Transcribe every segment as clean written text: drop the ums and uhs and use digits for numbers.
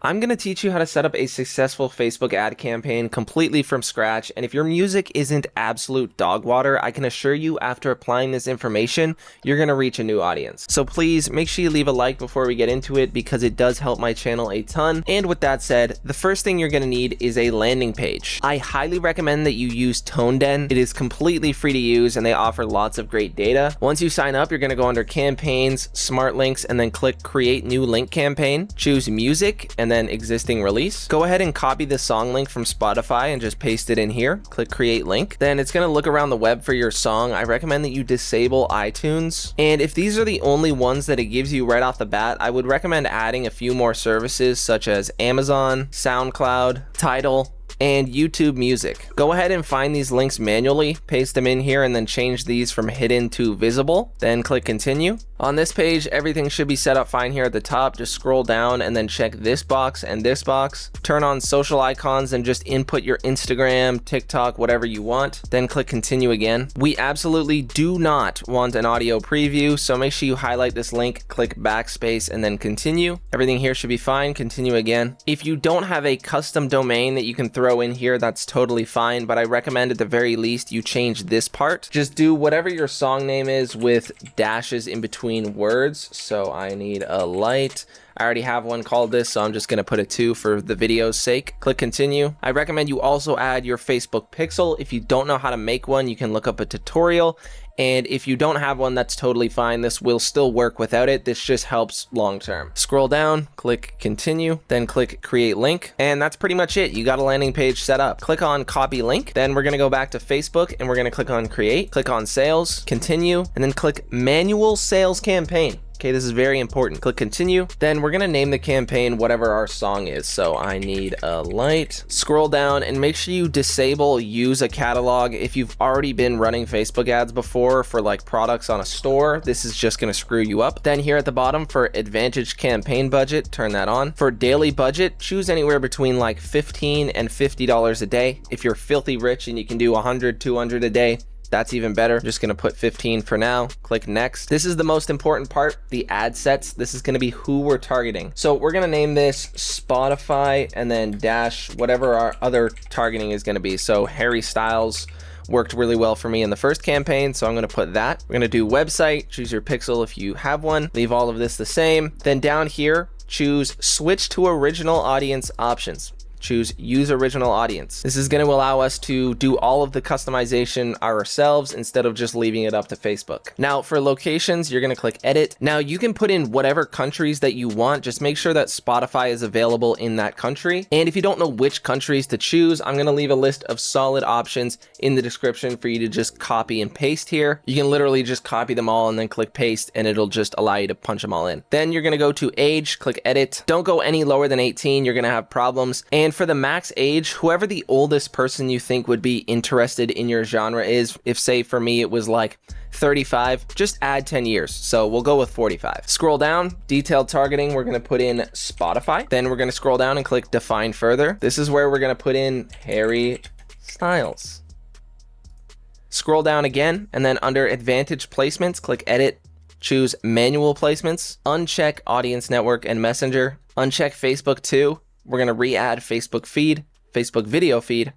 I'm going to teach you how to set up a successful Facebook ad campaign completely from scratch, and if your music isn't absolute dog water, I can assure you after applying this information, you're going to reach a new audience. So please make sure you leave a like before we get into it because it does help my channel a ton. And with that said, the first thing you're going to need is a landing page. I highly recommend that you use ToneDen. It is completely free to use and they offer lots of great data. Once you sign up, you're going to go under campaigns, smart links, and then click create new link campaign, choose music, and then existing release. Go ahead and copy the song link from Spotify and just paste it in here. Click create link. Then it's going to look around the web for your song. I recommend that you disable iTunes. And if these are the only ones that it gives you right off the bat, I would recommend adding a few more services such as Amazon, SoundCloud, Tidal, and YouTube Music. Go ahead and find these links manually, paste them in here, and then change these from hidden to visible. Then click continue. On this page, everything should be set up fine here at the top. Just scroll down and then check this box and this box. Turn on social icons and just input your Instagram, TikTok, whatever you want. Then click continue again. We absolutely do not want an audio preview, so make sure you highlight this link, click backspace, and then continue. Everything here should be fine. Continue again. If you don't have a custom domain that you can throw in here, that's totally fine, but I recommend at the very least you change this part. Just do whatever your song name is with dashes in between words. So I need a light. I already have one called this, so I'm just going to put a 2 for the video's sake. Click continue. I recommend you also add your Facebook pixel. If you don't know how to make one, you can look up a tutorial. And if you don't have one, that's totally fine. This will still work without it. This just helps long term. Scroll down, click continue, then click create link. And that's pretty much it. You got a landing page set up. Click on copy link. Then we're going to go back to Facebook and we're going to click on create, click on sales, continue, and then click manual sales campaign. Okay, this is very important. Click continue. Then we're gonna name the campaign whatever our song is. So I need a light. Scroll down and make sure you disable use a catalog. If you've already been running Facebook ads before for like products on a store, this is just gonna screw you up. Then here at the bottom for advantage campaign budget, turn that on. For daily budget, choose anywhere between like $15 and $50 a day. If you're filthy rich and you can do 100, 200 a day, that's even better. I'm just gonna put 15 for now. Click next. This is the most important part, the ad sets. This is gonna be who we're targeting. So we're gonna name this Spotify and then dash whatever our other targeting is gonna be. So Harry Styles worked really well for me in the first campaign, so I'm gonna put that. We're gonna do website, choose your pixel if you have one, leave all of this the same. Then down here, choose switch to original audience options. Choose use original audience. This is going to allow us to do all of the customization ourselves instead of just leaving it up to Facebook. Now for locations, you're going to click edit. Now you can put in whatever countries that you want. Just make sure that Spotify is available in that country. And if you don't know which countries to choose, I'm going to leave a list of solid options in the description for you to just copy and paste here. You can literally just copy them all and then click paste and it'll just allow you to punch them all in. Then you're going to go to age, click edit. Don't go any lower than 18. You're going to have problems. And for the max age, whoever the oldest person you think would be interested in your genre is, if say for me it was like 35, just add 10 years. So we'll go with 45. Scroll down, detailed targeting, we're going to put in Spotify. Then we're going to scroll down and click define further. This is where we're going to put in Harry Styles. Scroll down again, and then under advantage placements, click edit, choose manual placements, uncheck audience network and messenger, uncheck Facebook too. We're going to re-add Facebook feed, Facebook video feed,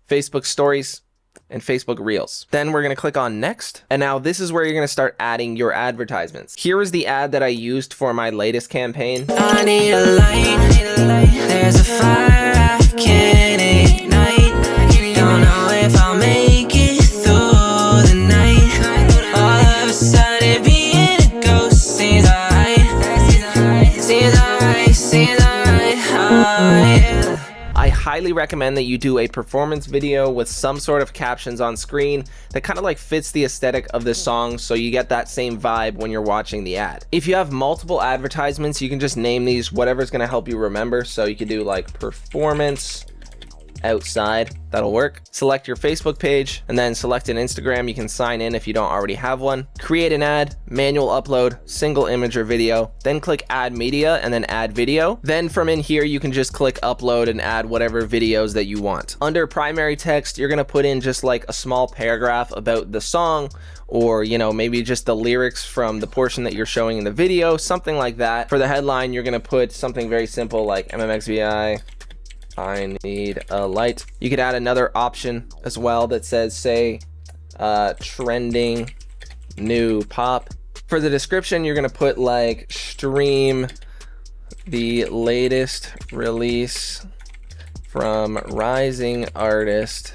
Facebook stories, and Facebook reels. Then we're going to click on next. And now this is where you're going to start adding your advertisements. Here is the ad that I used for my latest campaign. I need a light, there's a fire I can't ignite. Don't know if I'll make it through the night. All of a sudden being a ghost seems alright. Seems alright, seems alright. I highly recommend that you do a performance video with some sort of captions on screen that kind of like fits the aesthetic of the song, so you get that same vibe when you're watching the ad. If you have multiple advertisements, you can just name these whatever's going to help you remember. So you could do like performance outside. That'll work. Select your Facebook page and then select an Instagram. You can sign in if you don't already have one. Create an ad, manual upload, single image or video, then click add media and then add video. Then from in here, you can just click upload and add whatever videos that you want. Under primary text, you're gonna put in just like a small paragraph about the song, or maybe just the lyrics from the portion that you're showing in the video, something like that. For the headline, you're gonna put something very simple like MMXVI, I need a light. You could add another option as well that says, say, trending new pop. For the description, you're gonna put like stream the latest release from rising artist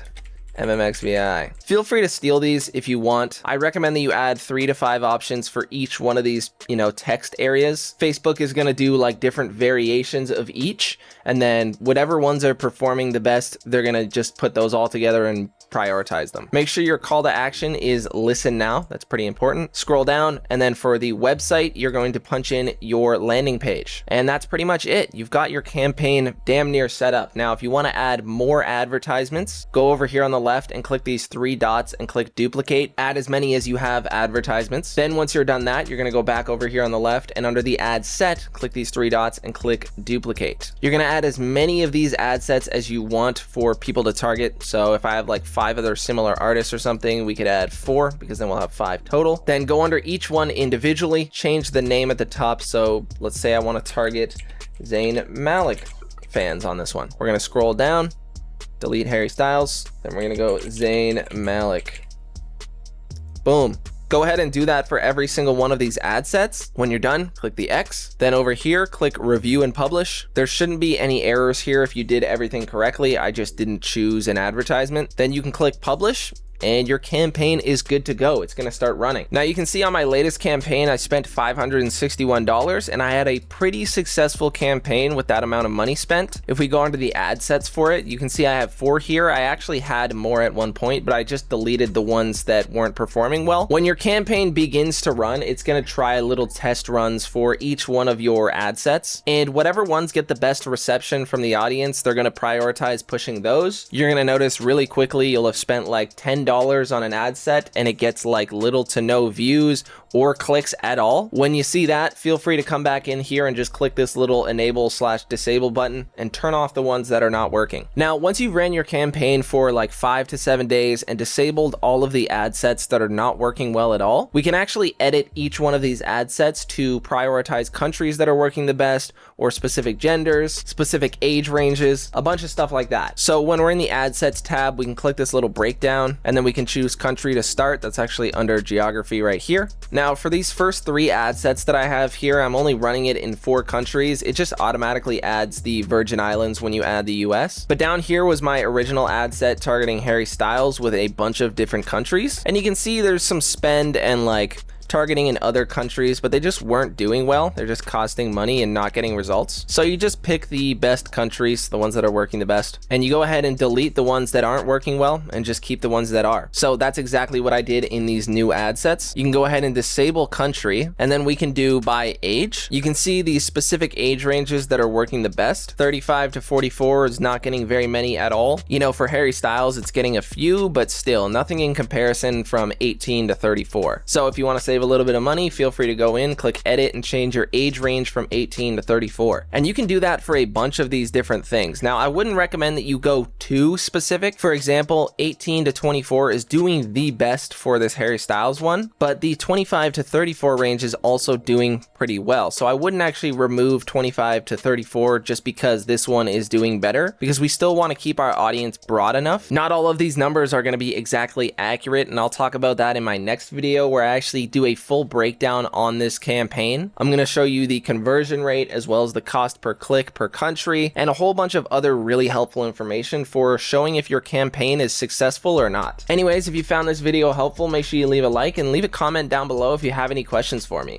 MMXVI. Feel free to steal these if you want. I recommend that you add 3 to 5 options for each one of these, text areas. Facebook is gonna do like different variations of each, and then whatever ones are performing the best, they're gonna just put those all together and prioritize them. Make sure your call to action is listen now. That's pretty important. Scroll down, and then for the website, you're going to punch in your landing page. And that's pretty much it. You've got your campaign damn near set up. Now, if you want to add more advertisements, go over here on the left and click these 3 dots and click duplicate. Add as many as you have advertisements. Then once you're done that, you're going to go back over here on the left, and under the ad set, click these 3 dots and click duplicate. You're going to add as many of these ad sets as you want for people to target. So if I have like 5 other similar artists or something, we could add 4, because then we'll have 5 total. Then go under each one individually, change the name at the top. So let's say I want to target Zayn Malik fans on this one. We're going to scroll down, delete Harry Styles, then we're going to go Zayn Malik. Boom. Go ahead and do that for every single one of these ad sets. When you're done, click the X. Then over here, click review and publish. There shouldn't be any errors here if you did everything correctly. I just didn't choose an advertisement. Then you can click publish, and your campaign is good to go. It's gonna start running. Now you can see on my latest campaign, I spent $561, and I had a pretty successful campaign with that amount of money spent. If we go onto the ad sets for it, you can see I have 4 here. I actually had more at one point, but I just deleted the ones that weren't performing well. When your campaign begins to run, it's gonna try little test runs for each one of your ad sets, and whatever ones get the best reception from the audience, they're gonna prioritize pushing those. You're gonna notice really quickly, you'll have spent like $10 on an ad set, and it gets like little to no views or clicks at all. When you see that, feel free to come back in here and just click this little enable/disable button and turn off the ones that are not working. Now, once you've ran your campaign for like 5 to 7 days and disabled all of the ad sets that are not working well at all, we can actually edit each one of these ad sets to prioritize countries that are working the best, or specific genders, specific age ranges, a bunch of stuff like that. So when we're in the ad sets tab, we can click this little breakdown, and then we can choose country to start. That's actually under geography right here. Now for these first 3 ad sets that I have here, I'm only running it in 4 countries. It just automatically adds the Virgin Islands when you add the US. But down here was my original ad set targeting Harry Styles with a bunch of different countries. And you can see there's some spend and like targeting in other countries, but they just weren't doing well. They're just costing money and not getting results. So you just pick the best countries, the ones that are working the best, and you go ahead and delete the ones that aren't working well and just keep the ones that are. So that's exactly what I did in these new ad sets. You can go ahead and disable country, and then we can do by age. You can see the specific age ranges that are working the best. 35 to 44 is not getting very many at all. For Harry Styles, it's getting a few, but still nothing in comparison from 18 to 34. So if you want to save a little bit of money, feel free to go in, click edit, and change your age range from 18 to 34. And you can do that for a bunch of these different things. Now, I wouldn't recommend that you go too specific. For example, 18 to 24 is doing the best for this Harry Styles one, but the 25 to 34 range is also doing pretty well. So I wouldn't actually remove 25 to 34 just because this one is doing better, because we still want to keep our audience broad enough. Not all of these numbers are going to be exactly accurate, and I'll talk about that in my next video where I actually do a full breakdown on this campaign. I'm going to show you the conversion rate as well as the cost per click per country and a whole bunch of other really helpful information for showing if your campaign is successful or not. Anyways, if you found this video helpful, make sure you leave a like and leave a comment down below if you have any questions for me.